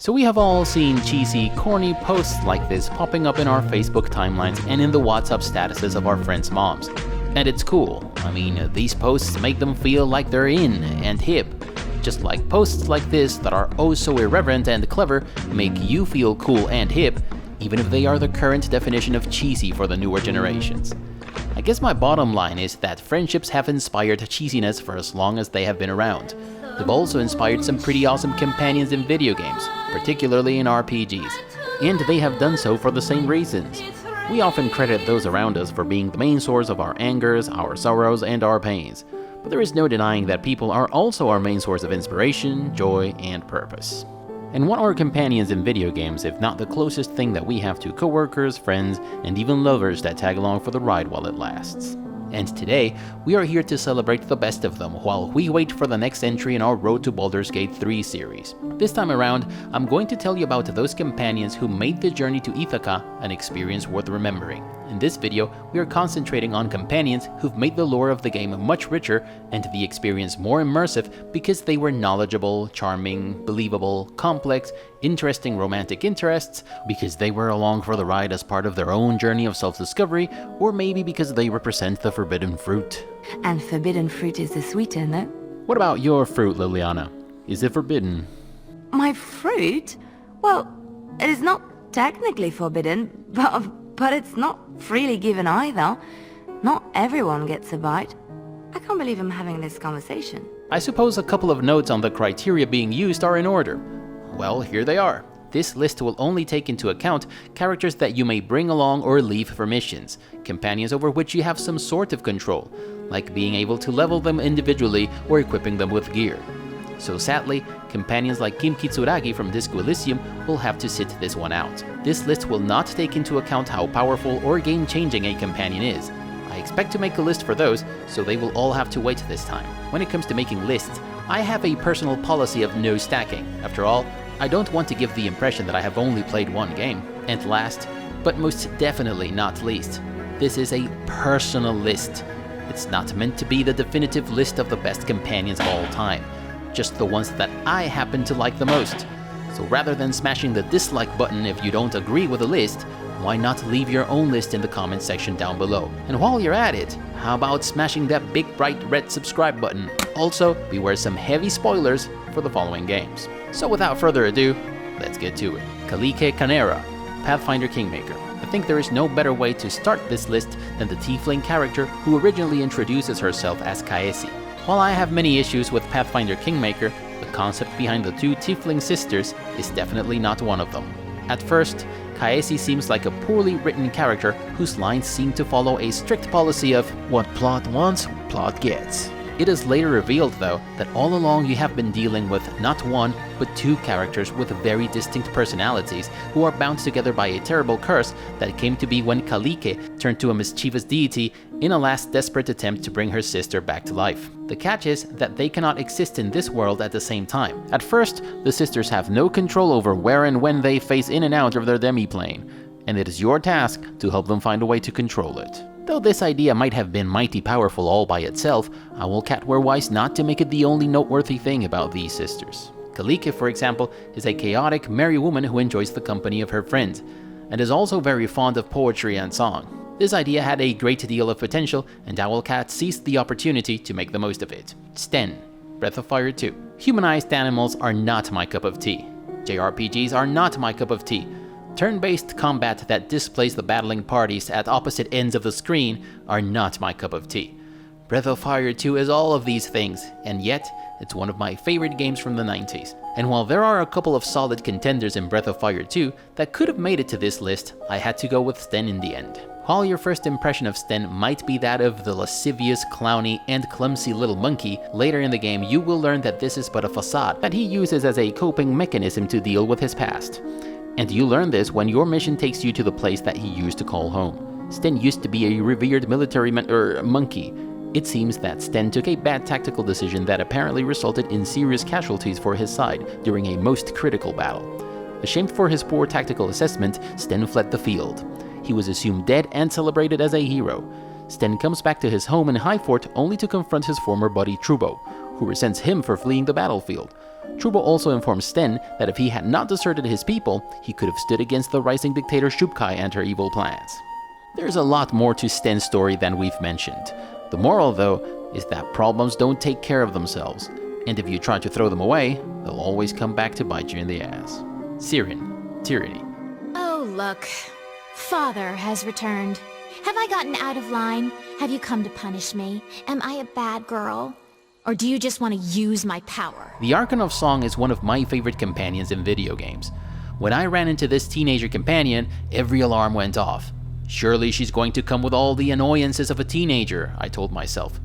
So we have all seen cheesy, corny posts like this popping up in our Facebook timelines and in the WhatsApp statuses of our friends' moms. And it's cool. I mean, these posts make them feel like they're in and hip. Just like posts like this that are oh so irreverent and clever make you feel cool and hip, even if they are the current definition of cheesy for the newer generations. I guess my bottom line is that friendships have inspired cheesiness for as long as they have been around. They've also inspired some pretty awesome companions in video games, particularly in RPGs, and they have done so for the same reasons. We often credit those around us for being the main source of our angers, our sorrows, and our pains, but there is no denying that people are also our main source of inspiration, joy, and purpose. And what are companions in video games if not the closest thing that we have to coworkers, friends, and even lovers that tag along for the ride while it lasts? And today, we are here to celebrate the best of them while we wait for the next entry in our Road to Baldur's Gate 3 series. This time around, I'm going to tell you about those companions who made the journey to Ithaca an experience worth remembering. In this video, we are concentrating on companions who've made the lore of the game much richer and the experience more immersive because they were knowledgeable, charming, believable, complex, interesting romantic interests, because they were along for the ride as part of their own journey of self-discovery, or maybe because they represent the forbidden fruit. And forbidden fruit is the sweeter, no? What about your fruit, Leliana? Is it forbidden? My fruit? Well, it is not technically forbidden, but it's not freely given either. Not everyone gets a bite. I can't believe I'm having this conversation. I suppose a couple of notes on the criteria being used are in order. Well, here they are. This list will only take into account characters that you may bring along or leave for missions, companions over which you have some sort of control, like being able to level them individually or equipping them with gear. So sadly, companions like Kim Kitsuragi from Disco Elysium will have to sit this one out. This list will not take into account how powerful or game-changing a companion is. I expect to make a list for those, so they will all have to wait this time. When it comes to making lists, I have a personal policy of no stacking. After all, I don't want to give the impression that I have only played one game. And last, but most definitely not least, this is a personal list. It's not meant to be the definitive list of the best companions of all time, just the ones that I happen to like the most. So rather than smashing the dislike button if you don't agree with the list, why not leave your own list in the comment section down below? And while you're at it, how about smashing that big bright red subscribe button? Also, beware some heavy spoilers for the following games. So without further ado, let's get to it. Kalike Canera, Pathfinder Kingmaker. I think there is no better way to start this list than the tiefling character who originally introduces herself as Kaesi. While I have many issues with Pathfinder Kingmaker, the concept behind the two tiefling sisters is definitely not one of them. At first, Kaesi seems like a poorly written character whose lines seem to follow a strict policy of what plot wants, plot gets. It is later revealed, though, that all along you have been dealing with not one, but two characters with very distinct personalities who are bound together by a terrible curse that came to be when Kalike turned to a mischievous deity in a last desperate attempt to bring her sister back to life. The catch is that they cannot exist in this world at the same time. At first, the sisters have no control over where and when they phase in and out of their demiplane, and it is your task to help them find a way to control it. Though this idea might have been mighty powerful all by itself, Owlcat were wise not to make it the only noteworthy thing about these sisters. Kalike, for example, is a chaotic, merry woman who enjoys the company of her friends, and is also very fond of poetry and song. This idea had a great deal of potential, and Owlcat seized the opportunity to make the most of it. Sten, Breath of Fire 2. Humanized animals are not my cup of tea. JRPGs are not my cup of tea. Turn-based combat that displays the battling parties at opposite ends of the screen are not my cup of tea. Breath of Fire 2 is all of these things, and yet, it's one of my favorite games from the 90s. And while there are a couple of solid contenders in Breath of Fire 2 that could have made it to this list, I had to go with Sten in the end. While your first impression of Sten might be that of the lascivious, clowny, and clumsy little monkey, later in the game you will learn that this is but a facade that he uses as a coping mechanism to deal with his past. And you learn this when your mission takes you to the place that he used to call home. Sten used to be a revered military monkey. It seems that Sten took a bad tactical decision that apparently resulted in serious casualties for his side during a most critical battle. Ashamed for his poor tactical assessment, Sten fled the field. He was assumed dead and celebrated as a hero. Sten comes back to his home in Highfort only to confront his former buddy Trubo, who resents him for fleeing the battlefield. Trubo also informs Sten that if he had not deserted his people, he could have stood against the rising dictator Shubkai and her evil plans. There's a lot more to Sten's story than we've mentioned. The moral, though, is that problems don't take care of themselves, and if you try to throw them away, they'll always come back to bite you in the ass. Siren, Tyranny. Oh, look. Father has returned. Have I gotten out of line? Have you come to punish me? Am I a bad girl? Or do you just want to use my power? The Archon of Song is one of my favorite companions in video games. When I ran into this teenager companion, every alarm went off. Surely she's going to come with all the annoyances of a teenager, I told myself.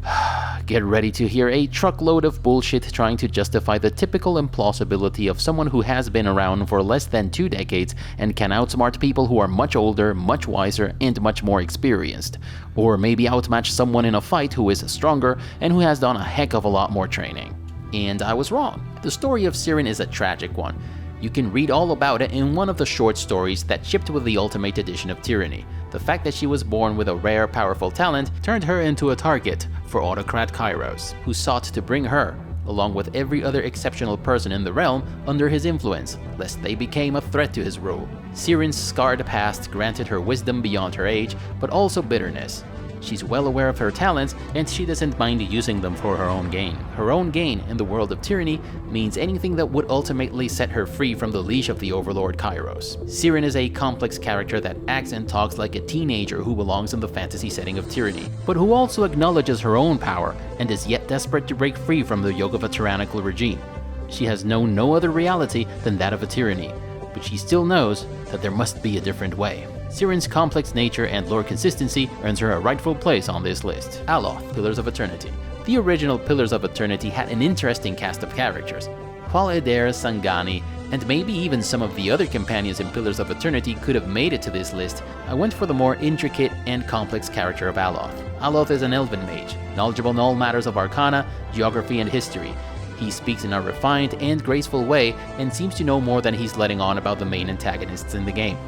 Get ready to hear a truckload of bullshit trying to justify the typical implausibility of someone who has been around for less than 2 decades and can outsmart people who are much older, much wiser, and much more experienced. Or maybe outmatch someone in a fight who is stronger and who has done a heck of a lot more training. And I was wrong. The story of Siren is a tragic one. You can read all about it in one of the short stories that shipped with the Ultimate Edition of Tyranny. The fact that she was born with a rare, powerful talent turned her into a target for Autocrat Kairos, who sought to bring her, along with every other exceptional person in the realm, under his influence, lest they became a threat to his rule. Siren's scarred past granted her wisdom beyond her age, but also bitterness. She's well aware of her talents, and she doesn't mind using them for her own gain. Her own gain in the world of tyranny means anything that would ultimately set her free from the leash of the Overlord Kairos. Siren is a complex character that acts and talks like a teenager who belongs in the fantasy setting of tyranny, but who also acknowledges her own power and is yet desperate to break free from the yoke of a tyrannical regime. She has known no other reality than that of a tyranny, but she still knows that there must be a different way. Siren's complex nature and lore consistency earns her a rightful place on this list. Aloth, Pillars of Eternity. The original Pillars of Eternity had an interesting cast of characters. While Eder, Sangani, and maybe even some of the other companions in Pillars of Eternity could have made it to this list, I went for the more intricate and complex character of Aloth. Aloth is an elven mage, knowledgeable in all matters of arcana, geography, and history. He speaks in a refined and graceful way and seems to know more than he's letting on about the main antagonists in the game.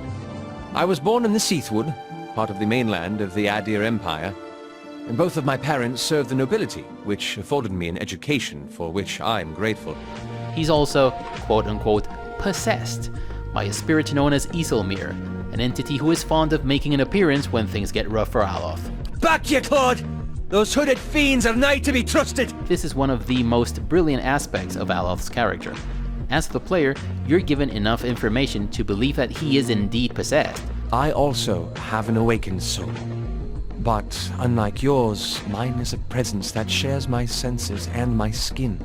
I was born in the Seathwood, part of the mainland of the Adir Empire, and both of my parents served the nobility, which afforded me an education for which I'm grateful. He's also, quote-unquote, possessed by a spirit known as Isilmir, an entity who is fond of making an appearance when things get rough for Aloth. Back ye, Claude! Those hooded fiends are nigh to be trusted! This is one of the most brilliant aspects of Aloth's character. As the player, you're given enough information to believe that he is indeed possessed. I also have an awakened soul. But unlike yours, mine is a presence that shares my senses and my skin,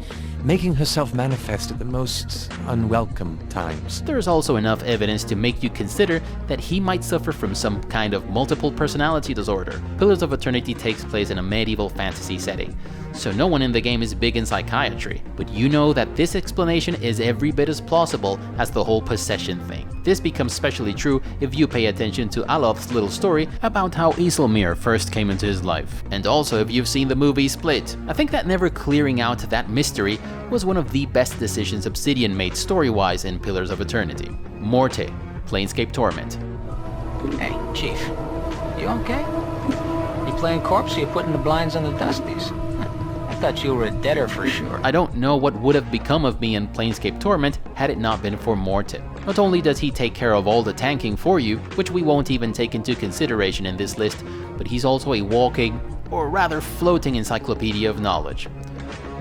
making herself manifest at the most unwelcome times. There's also enough evidence to make you consider that he might suffer from some kind of multiple personality disorder. Pillars of Eternity takes place in a medieval fantasy setting, so no one in the game is big in psychiatry, but you know that this explanation is every bit as plausible as the whole possession thing. This becomes especially true if you pay attention to Aloth's little story about how Isilmir first came into his life, and also if you've seen the movie Split. I think that never clearing out that mystery was one of the best decisions Obsidian made story-wise in Pillars of Eternity. Morta, Planescape Torment. Hey, Chief. You okay? You playing corpse or you putting the blinds on the dusties? I thought you were a deader for sure. I don't know what would have become of me in Planescape Torment had it not been for Morta. Not only does he take care of all the tanking for you, which we won't even take into consideration in this list, but he's also a walking, or rather floating encyclopedia of knowledge.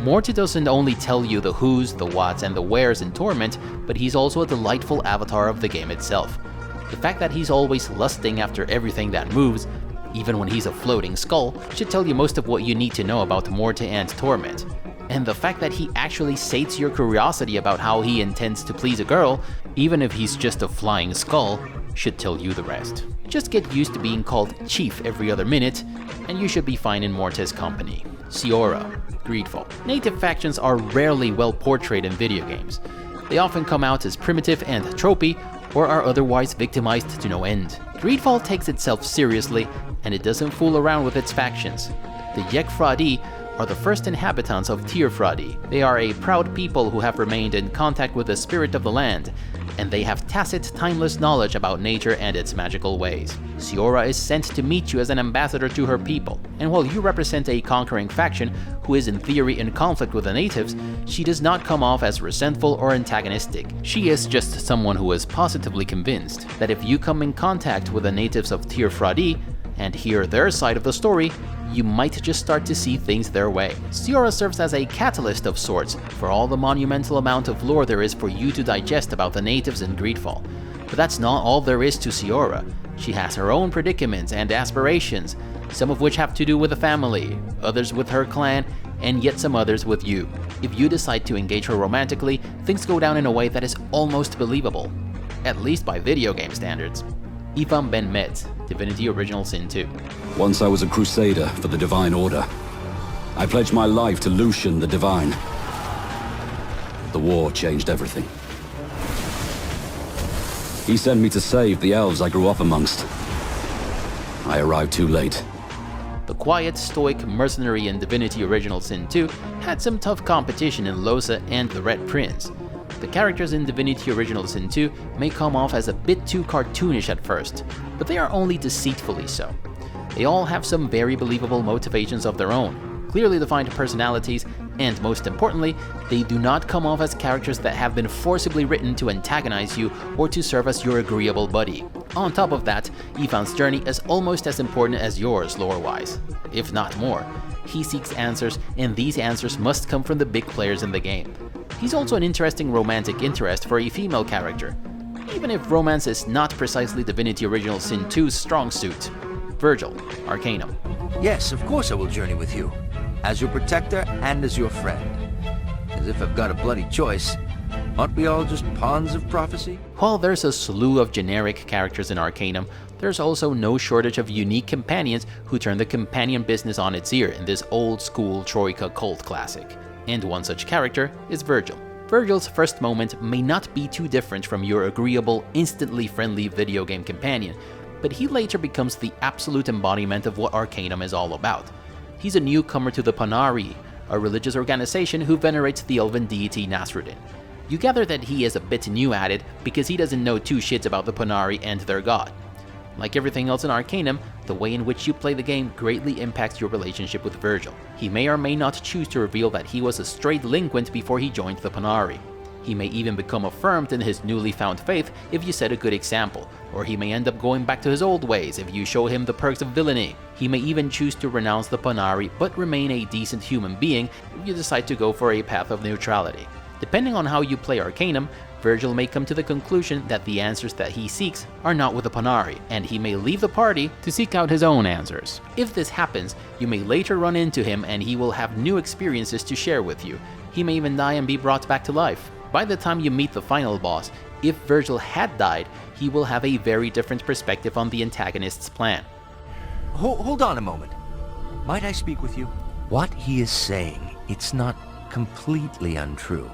Morta doesn't only tell you the who's, the what's, and the where's in Torment, but he's also a delightful avatar of the game itself. The fact that he's always lusting after everything that moves, even when he's a floating skull, should tell you most of what you need to know about Morta and Torment. And the fact that he actually sates your curiosity about how he intends to please a girl, even if he's just a flying skull, should tell you the rest. Just get used to being called Chief every other minute, and you should be fine in Morta's company. Siora, Greedfall. Native factions are rarely well portrayed in video games. They often come out as primitive and tropey, or are otherwise victimized to no end. Greedfall takes itself seriously, and it doesn't fool around with its factions. The Yek Fradi are the first inhabitants of Tirfradi. They are a proud people who have remained in contact with the spirit of the land, and they have tacit, timeless knowledge about nature and its magical ways. Siora is sent to meet you as an ambassador to her people, and while you represent a conquering faction who is in theory in conflict with the natives, she does not come off as resentful or antagonistic. She is just someone who is positively convinced that if you come in contact with the natives of Tirfradi and hear their side of the story, you might just start to see things their way. Siora serves as a catalyst of sorts for all the monumental amount of lore there is for you to digest about the natives in Greedfall. But that's not all there is to Siora. She has her own predicaments and aspirations, some of which have to do with the family, others with her clan, and yet some others with you. If you decide to engage her romantically, things go down in a way that is almost believable, at least by video game standards. Ifam Ben Metz, Divinity Original Sin 2. Once I was a crusader for the Divine Order. I pledged my life to Lucian the Divine. The war changed everything. He sent me to save the elves I grew up amongst. I arrived too late. The quiet, stoic mercenary in Divinity Original Sin 2 had some tough competition in Losa and the Red Prince. The characters in Divinity Original Sin 2 may come off as a bit too cartoonish at first, but they are only deceitfully so. They all have some very believable motivations of their own, clearly defined personalities, and most importantly, they do not come off as characters that have been forcibly written to antagonize you or to serve as your agreeable buddy. On top of that, Ifam's journey is almost as important as yours lore-wise, if not more. He seeks answers, and these answers must come from the big players in the game. He's also an interesting romantic interest for a female character, even if romance is not precisely Divinity Original Sin 2's strong suit. Virgil, Arcanum. Yes, of course I will journey with you. As your protector and as your friend. As if I've got a bloody choice. Aren't we all just pawns of prophecy? While there's a slew of generic characters in Arcanum, there's also no shortage of unique companions who turn the companion business on its ear in this old-school Troika cult classic. And one such character is Virgil. Virgil's first moment may not be too different from your agreeable, instantly friendly video game companion, but he later becomes the absolute embodiment of what Arcanum is all about. He's a newcomer to the Panari, a religious organization who venerates the elven deity Nasruddin. You gather that he is a bit new at it because he doesn't know two shits about the Panari and their god. Like everything else in Arcanum, the way in which you play the game greatly impacts your relationship with Virgil. He may or may not choose to reveal that he was a straight delinquent before he joined the Panari. He may even become affirmed in his newly found faith if you set a good example, or he may end up going back to his old ways if you show him the perks of villainy. He may even choose to renounce the Panari but remain a decent human being if you decide to go for a path of neutrality. Depending on how you play Arcanum, Virgil may come to the conclusion that the answers that he seeks are not with the Panari, and he may leave the party to seek out his own answers. If this happens, you may later run into him and he will have new experiences to share with you. He may even die and be brought back to life. By the time you meet the final boss, if Virgil had died, he will have a very different perspective on the antagonist's plan. Hold on a moment. Might I speak with you? What he is saying, it's not completely untrue.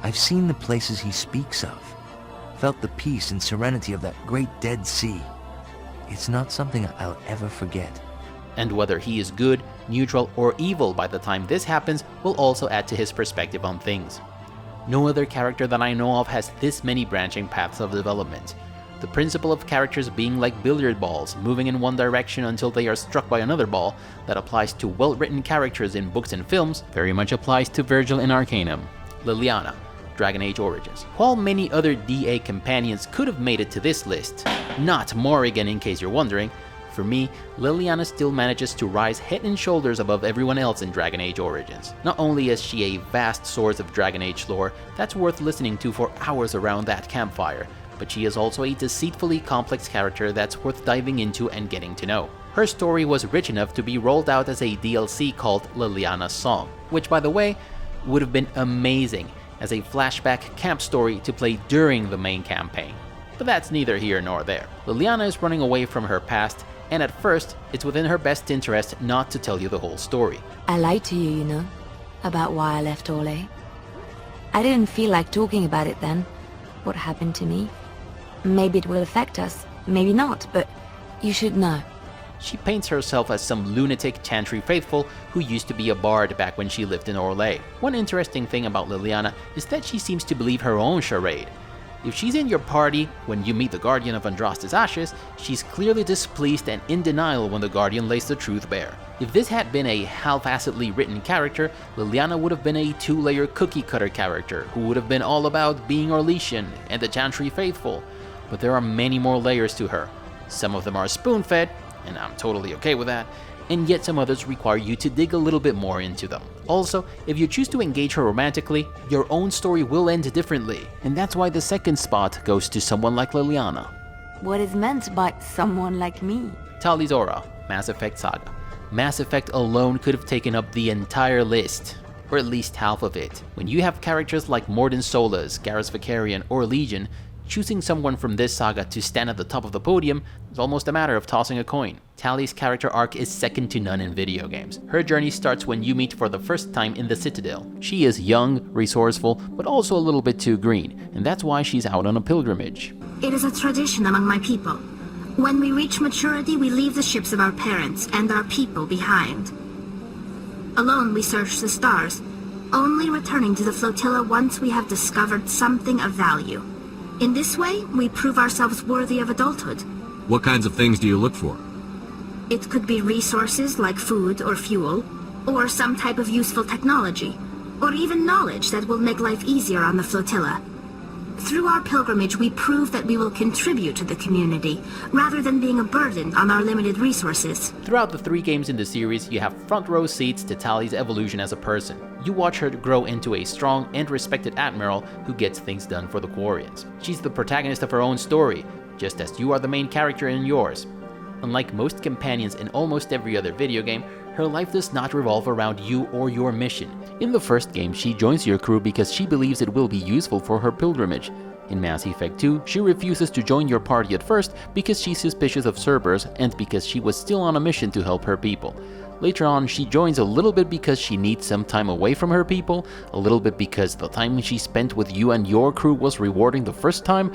I've seen the places he speaks of, felt the peace and serenity of that great Dead Sea. It's not something I'll ever forget. And whether he is good, neutral, or evil by the time this happens will also add to his perspective on things. No other character that I know of has this many branching paths of development. The principle of characters being like billiard balls, moving in one direction until they are struck by another ball, that applies to well-written characters in books and films, very much applies to Virgil in Arcanum. Leliana, Dragon Age Origins. While many other DA companions could have made it to this list, not Morrigan in case you're wondering, for me, Leliana still manages to rise head and shoulders above everyone else in Dragon Age Origins. Not only is she a vast source of Dragon Age lore that's worth listening to for hours around that campfire, but she is also a deceitfully complex character that's worth diving into and getting to know. Her story was rich enough to be rolled out as a DLC called Leliana's Song, which by the way, would have been amazing as a flashback camp story to play during the main campaign. But that's neither here nor there. Leliana is running away from her past, and at first, it's within her best interest not to tell you the whole story. I lied to you, you know, about why I left Orlais. I didn't feel like talking about it then, what happened to me. Maybe it will affect us, maybe not, but you should know. She paints herself as some lunatic Chantry faithful who used to be a bard back when she lived in Orlais. One interesting thing about Leliana is that she seems to believe her own charade. If she's in your party when you meet the Guardian of Andraste's Ashes, she's clearly displeased and in denial when the Guardian lays the truth bare. If this had been a half-assedly written character, Leliana would have been a two-layer cookie-cutter character who would have been all about being Orlesian and the Chantry faithful. But there are many more layers to her. Some of them are spoon-fed, and I'm totally okay with that, and yet some others require you to dig a little bit more into them. Also, if you choose to engage her romantically, your own story will end differently, and that's why the second spot goes to someone like Leliana. What is meant by someone like me? Tali'Zorah, Mass Effect Saga. Mass Effect alone could have taken up the entire list, or at least half of it. When you have characters like Mordin Solus, Garrus Vakarian, or Legion, choosing someone from this saga to stand at the top of the podium is almost a matter of tossing a coin. Tali's character arc is second to none in video games. Her journey starts when you meet for the first time in the Citadel. She is young, resourceful, but also a little bit too green, and that's why she's out on a pilgrimage. It is a tradition among my people. When we reach maturity, we leave the ships of our parents and our people behind. Alone we search the stars, only returning to the flotilla once we have discovered something of value. In this way, we prove ourselves worthy of adulthood. What kinds of things do you look for? It could be resources like food or fuel, or some type of useful technology, or even knowledge that will make life easier on the flotilla. Through our pilgrimage, we prove that we will contribute to the community, rather than being a burden on our limited resources. Throughout the 3 games in the series, you have front row seats to Tali's evolution as a person. You watch her grow into a strong and respected admiral who gets things done for the Quarians. She's the protagonist of her own story, just as you are the main character in yours. Unlike most companions in almost every other video game, her life does not revolve around you or your mission. In the first game, she joins your crew because she believes it will be useful for her pilgrimage. In Mass Effect 2, she refuses to join your party at first because she's suspicious of Cerberus and because she was still on a mission to help her people. Later on, she joins a little bit because she needs some time away from her people, a little bit because the time she spent with you and your crew was rewarding the first time,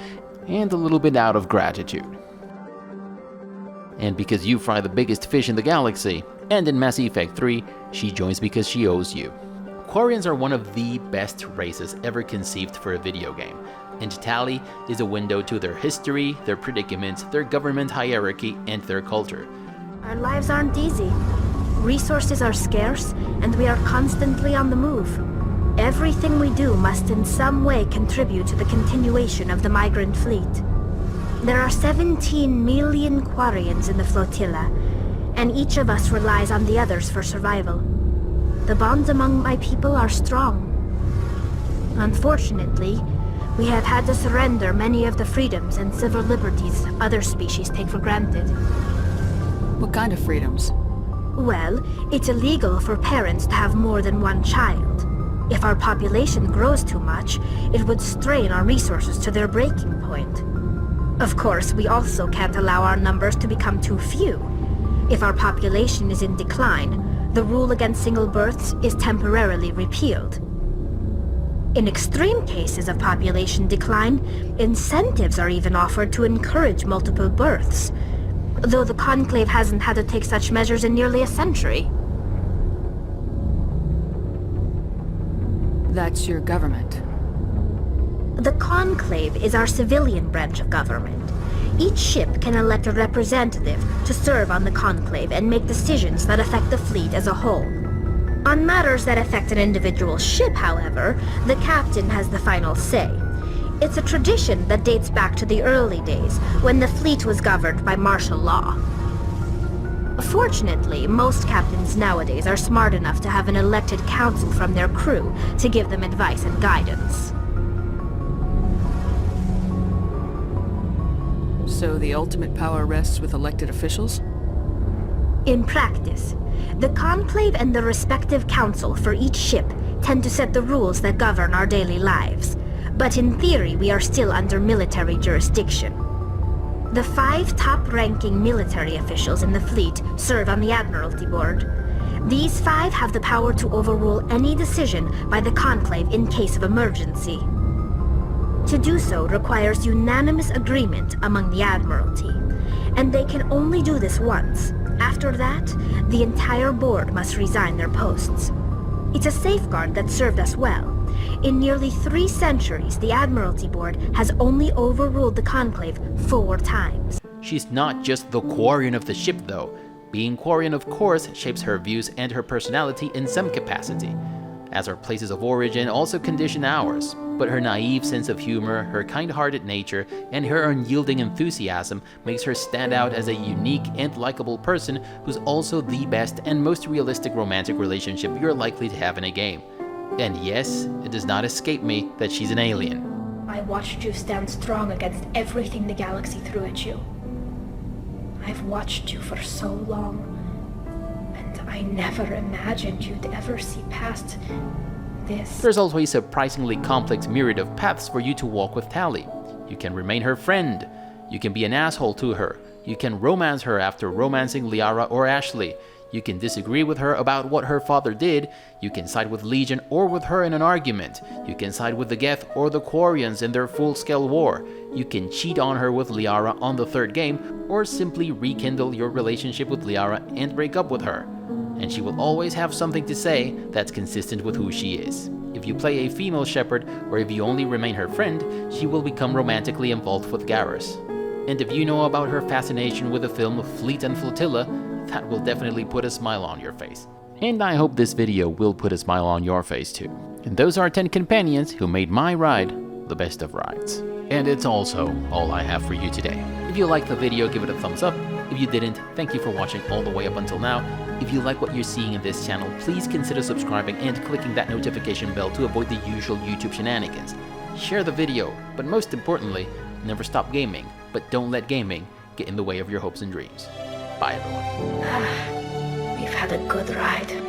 and a little bit out of gratitude. And because you fry the biggest fish in the galaxy. And in Mass Effect 3, she joins because she owes you. Quarians are one of the best races ever conceived for a video game, and Tali is a window to their history, their predicaments, their government hierarchy, and their culture. Our lives aren't easy. Resources are scarce, and we are constantly on the move. Everything we do must in some way contribute to the continuation of the migrant fleet. There are 17 million Quarians in the flotilla, and each of us relies on the others for survival. The bonds among my people are strong. Unfortunately, we have had to surrender many of the freedoms and civil liberties other species take for granted. What kind of freedoms? Well, it's illegal for parents to have more than one child. If our population grows too much, it would strain our resources to their breaking point. Of course, we also can't allow our numbers to become too few. If our population is in decline, the rule against single births is temporarily repealed. In extreme cases of population decline, incentives are even offered to encourage multiple births, though the Conclave hasn't had to take such measures in nearly a century. That's your government. The Conclave is our civilian branch of government. Each ship can elect a representative to serve on the Conclave and make decisions that affect the fleet as a whole. On matters that affect an individual ship, however, the captain has the final say. It's a tradition that dates back to the early days, when the fleet was governed by martial law. Fortunately, most captains nowadays are smart enough to have an elected council from their crew to give them advice and guidance. So the ultimate power rests with elected officials? In practice, the Conclave and the respective council for each ship tend to set the rules that govern our daily lives. But in theory, we are still under military jurisdiction. The 5 top-ranking military officials in the fleet serve on the Admiralty Board. These 5 have the power to overrule any decision by the Conclave in case of emergency. To do so requires unanimous agreement among the Admiralty, and they can only do this once. After that, the entire board must resign their posts. It's a safeguard that served us well. In nearly 3 centuries, the Admiralty Board has only overruled the Conclave 4 times. She's not just the Quarian of the ship, though. Being Quarian, of course, shapes her views and her personality in some capacity, as her places of origin also condition ours. But her naive sense of humor, her kind-hearted nature, and her unyielding enthusiasm makes her stand out as a unique and likable person who's also the best and most realistic romantic relationship you're likely to have in a game. And yes, it does not escape me that she's an alien. I watched you stand strong against everything the galaxy threw at you. I've watched you for so long, and I never imagined you'd ever see past this. There's also a surprisingly complex myriad of paths for you to walk with Tali. You can remain her friend, you can be an asshole to her, you can romance her after romancing Liara or Ashley, you can disagree with her about what her father did, you can side with Legion or with her in an argument, you can side with the Geth or the Quarians in their full-scale war, you can cheat on her with Liara on the 3rd game, or simply rekindle your relationship with Liara and break up with her. And she will always have something to say that's consistent with who she is. If you play a female shepherd, or if you only remain her friend, she will become romantically involved with Garrus. And if you know about her fascination with the film Fleet and Flotilla, that will definitely put a smile on your face. And I hope this video will put a smile on your face too. And those are 10 companions who made my ride the best of rides. And it's also all I have for you today. If you liked the video, give it a thumbs up. If you didn't, thank you for watching all the way up until now. If you like what you're seeing in this channel, please consider subscribing and clicking that notification bell to avoid the usual YouTube shenanigans. Share the video, but most importantly, never stop gaming, but don't let gaming get in the way of your hopes and dreams. Bye everyone. We've had a good ride.